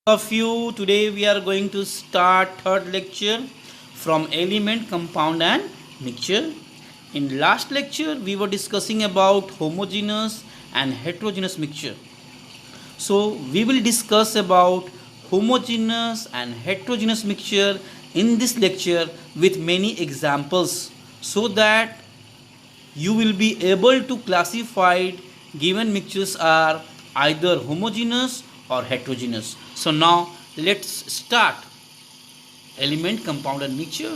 Of you, today we are going to start third lecture from element, compound and mixture. In last lecture we were discussing about homogeneous and heterogeneous mixture. So we will discuss about homogeneous and heterogeneous mixture in this lecture with many examples, so that you will be able to classify given mixtures are either homogeneous or heterogeneous. So now let's start element, compound and mixture.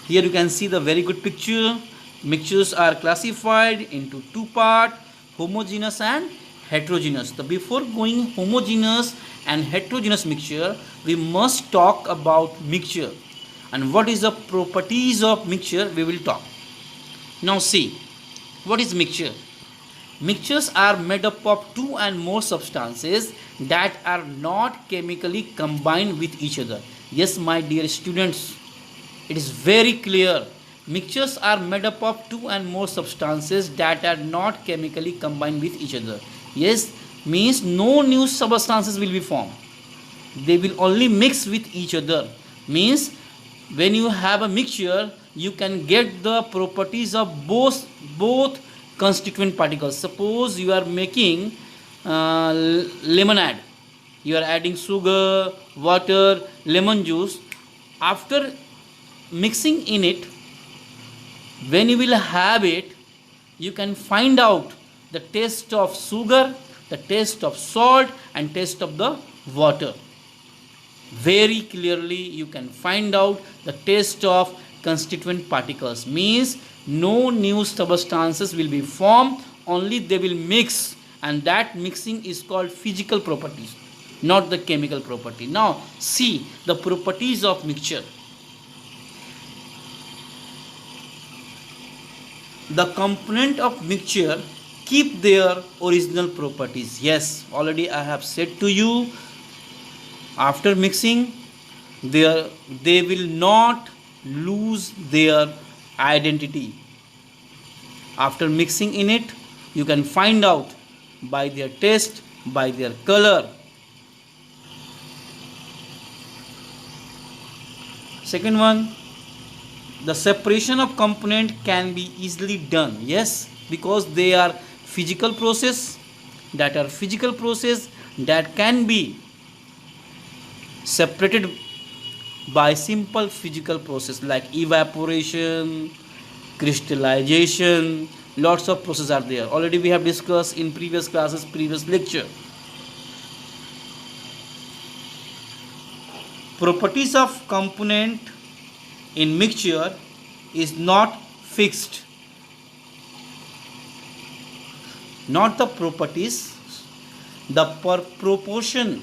Here you can see the very good picture. Mixtures are classified into two parts, homogeneous and heterogeneous. So before going homogeneous and heterogeneous mixture, we must talk about mixture, and what is the properties of mixture we will talk. Now see, what is mixture? Mixtures are made up of two and more substances that are not chemically combined with each other. Yes, my dear students, it is very clear. Mixtures are made up of two and more substances that are not chemically combined with each other. Yes, means no new substances will be formed. They will only mix with each other. Means when you have a mixture, you can get the properties of both constituent particles. Suppose you are making lemonade, you are adding sugar, water, lemon juice. After mixing in it, when you will have it, you can find out the taste of sugar, the taste of salt and taste of the water. Very clearly you can find out the taste of constituent particles. Means no new substances will be formed, only they will mix, and that mixing is called physical properties, not the chemical property. Now see the properties of mixture. The component of mixture keep their original properties. Yes, already I have said to you, after mixing they will not lose their identity. After mixing in it, you can find out by their taste, by their color. Second one, the separation of component can be easily done. Yes, because they are physical process, that can be separated by simple physical process like evaporation, crystallization. Lots of processes are there, already we have discussed in previous classes, previous lecture. Properties of component in mixture is not fixed. Not the properties, the proportion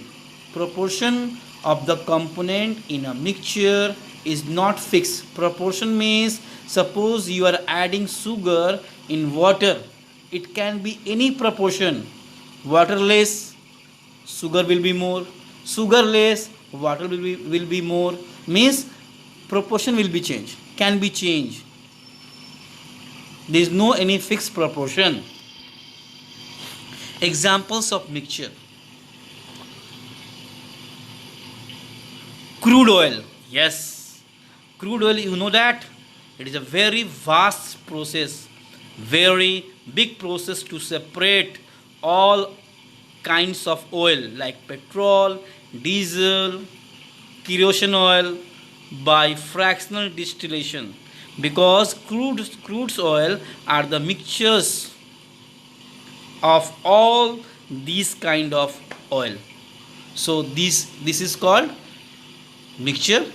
of the component in a mixture is not fixed. Proportion means, suppose you are adding sugar in water, it can be any proportion. Water less, sugar will be more. Sugar less, water will be more. Means proportion will be changed, can be changed. There is no any fixed proportion. Examples of mixture: crude oil. Yes, crude oil, you know that it is a very vast process, very big process to separate all kinds of oil like petrol, diesel, kerosene oil by fractional distillation, because crude oil are the mixtures of all these kind of oil. So this is called mixture.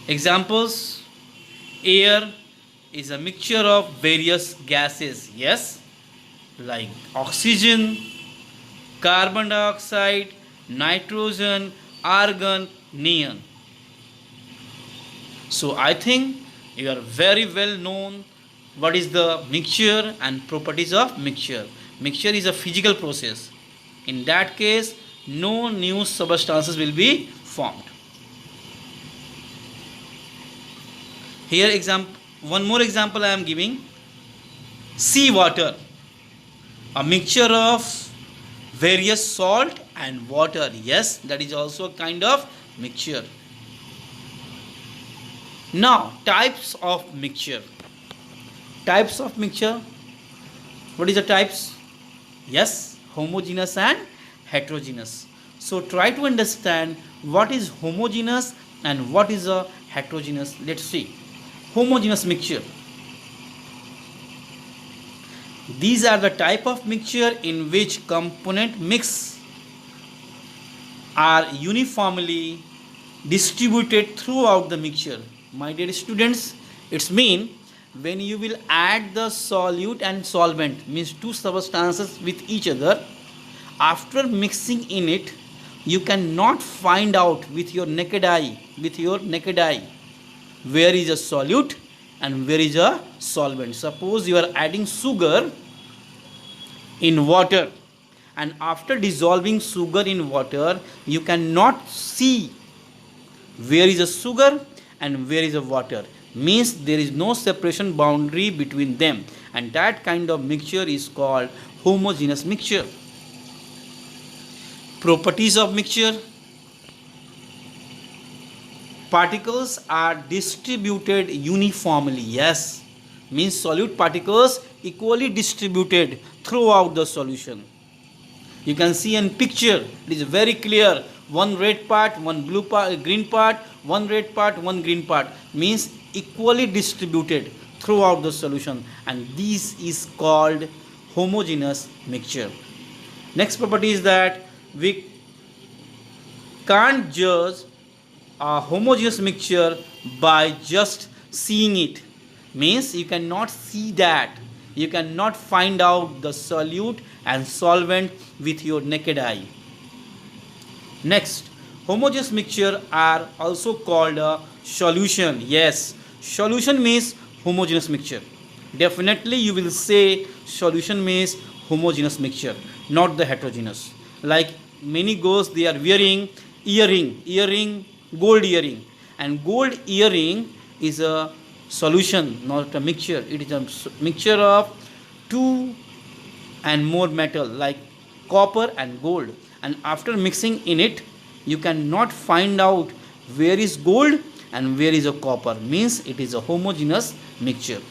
Examples: air is a mixture of various gases. Yes, like oxygen, carbon dioxide, nitrogen, argon, neon. So I think you are very well known what is the mixture and properties of mixture. Mixture is a physical process. In that case, no new substances will be formed. Here one more example I am giving: sea water, a mixture of various salt and water. Yes, that is also a kind of mixture. Now, types of mixture. Types of mixture. What is the types? Yes, homogeneous and heterogeneous. So try to understand what is homogeneous and what is a heterogeneous. Let's see. Homogeneous mixture. These are the type of mixture in which component mix are uniformly distributed throughout the mixture. My dear students, it's mean when you will add the solute and solvent, means two substances with each other, after mixing in it, you cannot find out with your naked eye where is a solute and where is a solvent. Suppose you are adding sugar in water, and after dissolving sugar in water, you cannot see where is a sugar and where is a water. Means there is no separation boundary between them, and that kind of mixture is called homogeneous mixture. Properties of mixture. Particles are distributed uniformly. Yes, means solute particles equally distributed throughout the solution. You can see in picture, it is very clear. One red part, one blue part, green part, one red part, one green part, means equally distributed throughout the solution, and this is called homogeneous mixture. Next property is that we can't judge a homogeneous mixture by just seeing it. Means you cannot see that, you cannot find out the solute and solvent with your naked eye. Next, homogeneous mixture are also called a solution. Yes, solution means homogeneous mixture. Definitely you will say solution means homogeneous mixture, not the heterogeneous. Like many girls, they are wearing earring, gold earring, and gold earring is a solution, not a mixture. It is a mixture of two and more metal like copper and gold, and after mixing in it, you cannot find out where is gold and where is a copper. Means it is a homogeneous mixture.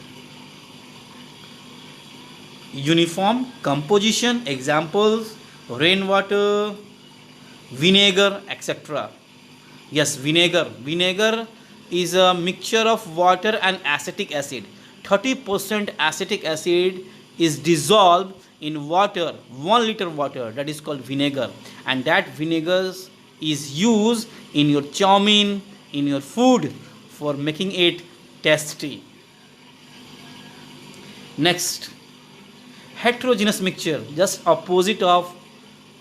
Uniform composition. Examples: rainwater, vinegar, etc. Yes, vinegar is a mixture of water and acetic acid. 30% acetic acid is dissolved in water, 1 liter water, that is called vinegar, and that vinegar is used in your chow mein, in your food, for making it tasty. Next, heterogeneous mixture, just opposite of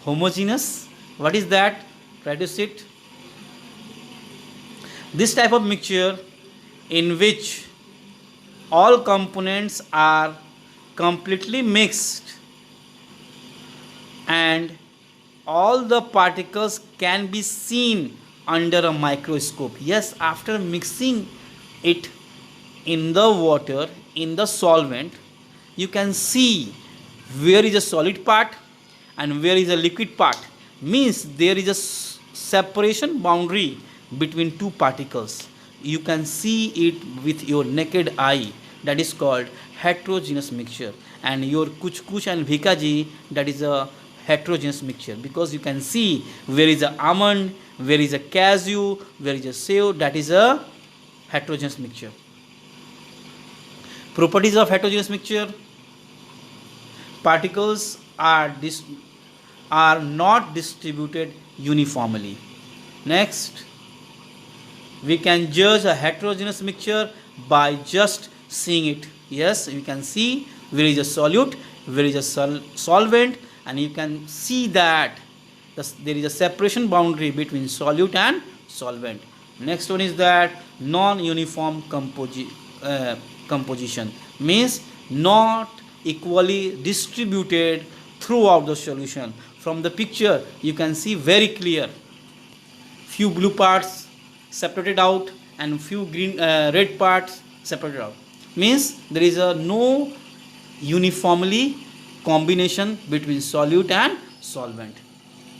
homogeneous. What is that? Try to see it. This type of mixture in which all components are completely mixed and all the particles can be seen under a microscope. Yes, after mixing it in the water, in the solvent, you can see where is a solid part and where is a liquid part. Means there is a separation boundary between two particles. You can see it with your naked eye. That is called heterogeneous mixture. And your kuch kuch and bhikaji, that is a heterogeneous mixture, because you can see where is a almond, where is a cashew, where is a sev. That is a heterogeneous mixture. Properties of heterogeneous mixture. Particles are not distributed uniformly. Next, we can judge a heterogeneous mixture by just seeing it. Yes, you can see where is a solute, where is a solvent, and you can see that there is a separation boundary between solute and solvent. Next one is that non-uniform composition, means not equally distributed throughout the solution. From the picture you can see very clear, few blue parts separated out and few green red parts separated out. Means there is a no uniformly combination between solute and solvent.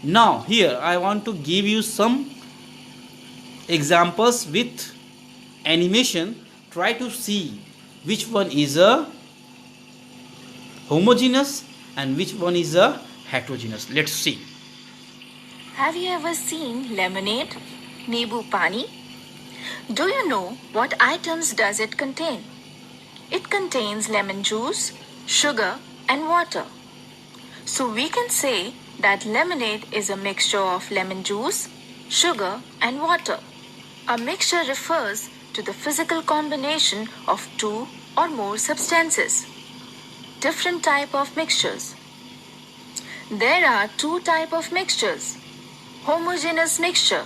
Now here I want to give you some examples with animation. Try to see which one is a homogeneous and which one is a heterogeneous. Let's see. Have you ever seen lemonade? Neebu pani? Do you know what items does it contain? It contains lemon juice, sugar and water. So we can say that lemonade is a mixture of lemon juice, sugar and water. A mixture refers to the physical combination of two or more substances. Different type of mixtures. There are two type of mixtures. Homogeneous mixture,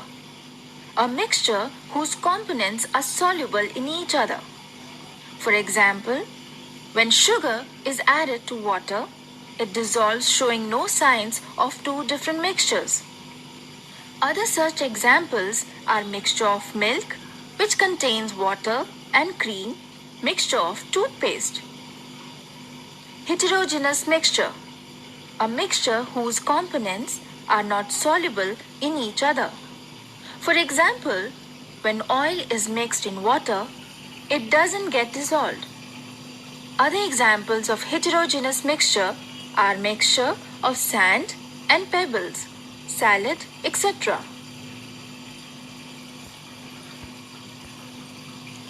a mixture whose components are soluble in each other. For example, when sugar is added to water, it dissolves, showing no signs of two different mixtures. Other such examples are mixture of milk, which contains water, and cream, mixture of toothpaste. Heterogeneous mixture, a mixture whose components are not soluble in each other. For example, when oil is mixed in water, it doesn't get dissolved. Other examples of heterogeneous mixture are mixture of sand and pebbles, salad, etc.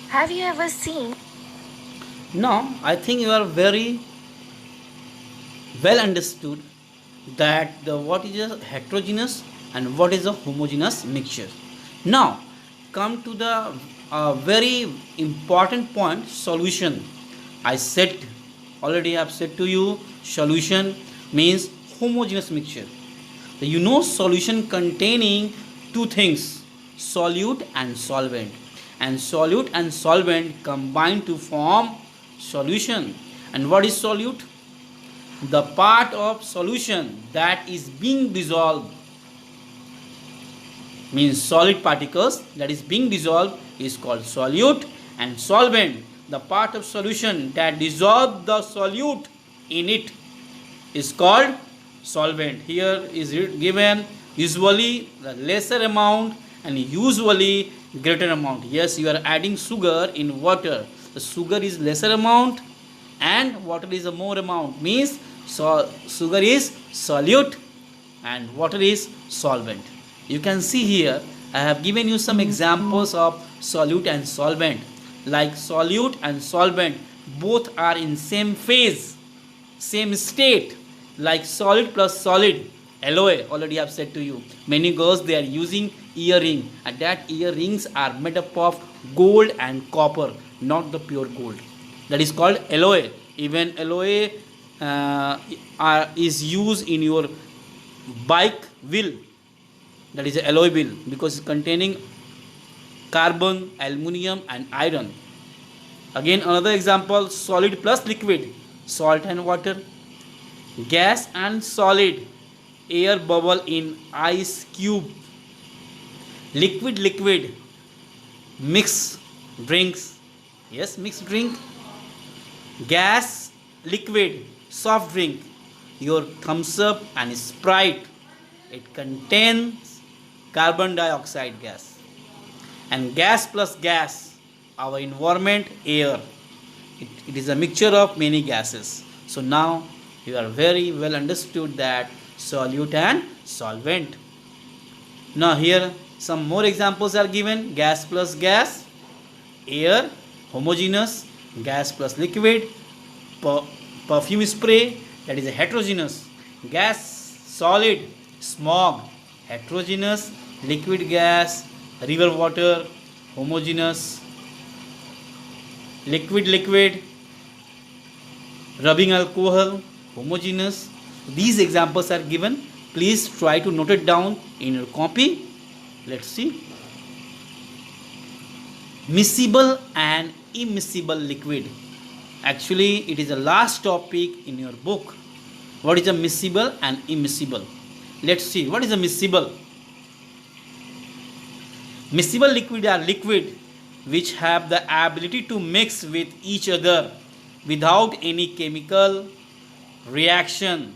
Have you ever seen? Now I think you are very well understood that what is a heterogeneous and what is a homogeneous mixture. Now come to the very important point, solution. I said already, I have said to you, solution means homogeneous mixture. So you know solution containing two things, solute and solvent, and solute and solvent combine to form solution. And what is solute? The part of solution that is being dissolved, means solid particles that is being dissolved, is called solute, and solvent, the part of solution that dissolve the solute in it, is called solvent. Here is given usually the lesser amount and usually greater amount. Yes, you are adding sugar in water. The sugar is lesser amount and water is a more amount, means sugar is solute and water is solvent. You can see here I have given you some examples of solute and solvent. Like solute and solvent both are in same phase, same state. Like solid plus solid, alloy, already I have said to you. Many girls, they are using earring, and that earrings are made up of gold and copper, not the pure gold. That is called alloy. Even alloy is used in your bike wheel. That is alloy wheel because it's containing carbon, aluminium and iron. Again another example, solid plus liquid, salt and water, gas and solid, air bubble in ice cube, liquid, mixed drinks, yes, mixed drink, gas, liquid, soft drink, your thumbs up and Sprite, it contains carbon dioxide gas. And gas plus gas, our environment, air, it is a mixture of many gases. So now you are very well understood that solute and solvent. Now here some more examples are given. Gas plus gas, air, homogeneous, gas plus liquid, perfume spray, that is a heterogeneous, gas solid, smog, heterogeneous, liquid gas, river water, homogeneous, liquid, rubbing alcohol, homogeneous. These examples are given. Please try to note it down in your copy. Let's see. Miscible and immiscible liquid. Actually, it is the last topic in your book. What is a miscible and immiscible? Let's see. What is a miscible? Miscible liquid are liquid which have the ability to mix with each other without any chemical reaction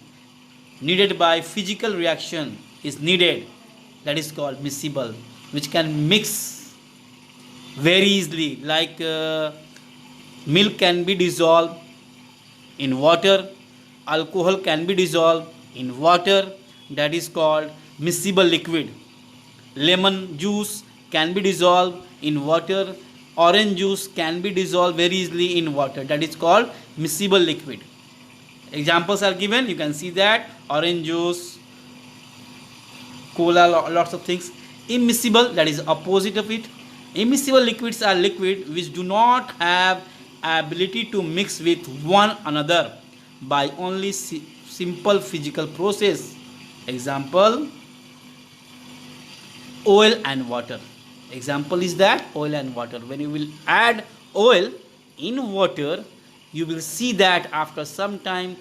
needed by physical reaction is needed, that is called miscible, which can mix very easily, like milk can be dissolved in water, alcohol can be dissolved in water, that is called miscible liquid. Lemon juice can be dissolved in water, orange juice can be dissolved very easily in water, that is called miscible liquid. Examples are given, you can see that orange juice, cola, lots of things. Immiscible, that is opposite of it. Immiscible liquids are liquid which do not have ability to mix with one another by only simple physical process. Example, oil and water. Example is that oil and water. When you will add oil in water, you will see that after some time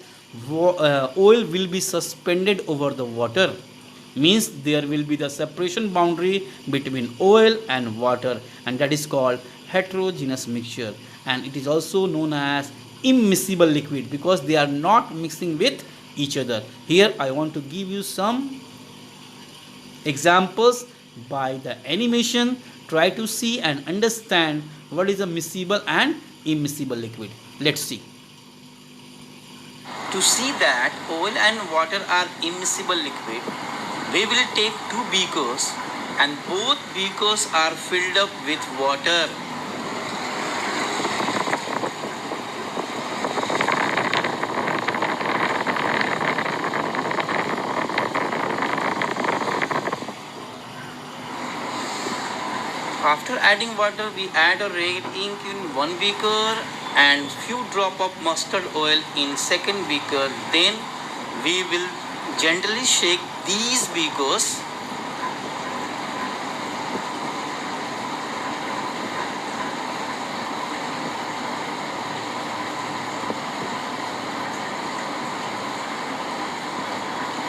oil will be suspended over the water, means there will be the separation boundary between oil and water, and that is called heterogeneous mixture, and it is also known as immiscible liquid because they are not mixing with each other. Here I want to give you some examples by the animation. Try to see and understand what is a miscible and immiscible liquid. Let's see. To see that oil and water are immiscible liquid, we will take two beakers and both beakers are filled up with water. After adding water, we add a red ink in one beaker and few drop of mustard oil in second beaker. Then we will gently shake these beakers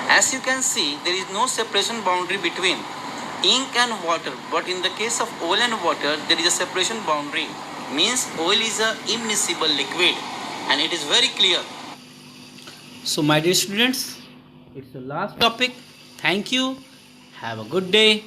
as you can see, there is no separation boundary between ink and water, but in the case of oil and water there is a separation boundary, means oil is a immiscible liquid, and it is very clear. So my dear students, it's the last topic. Thank you. Have a good day.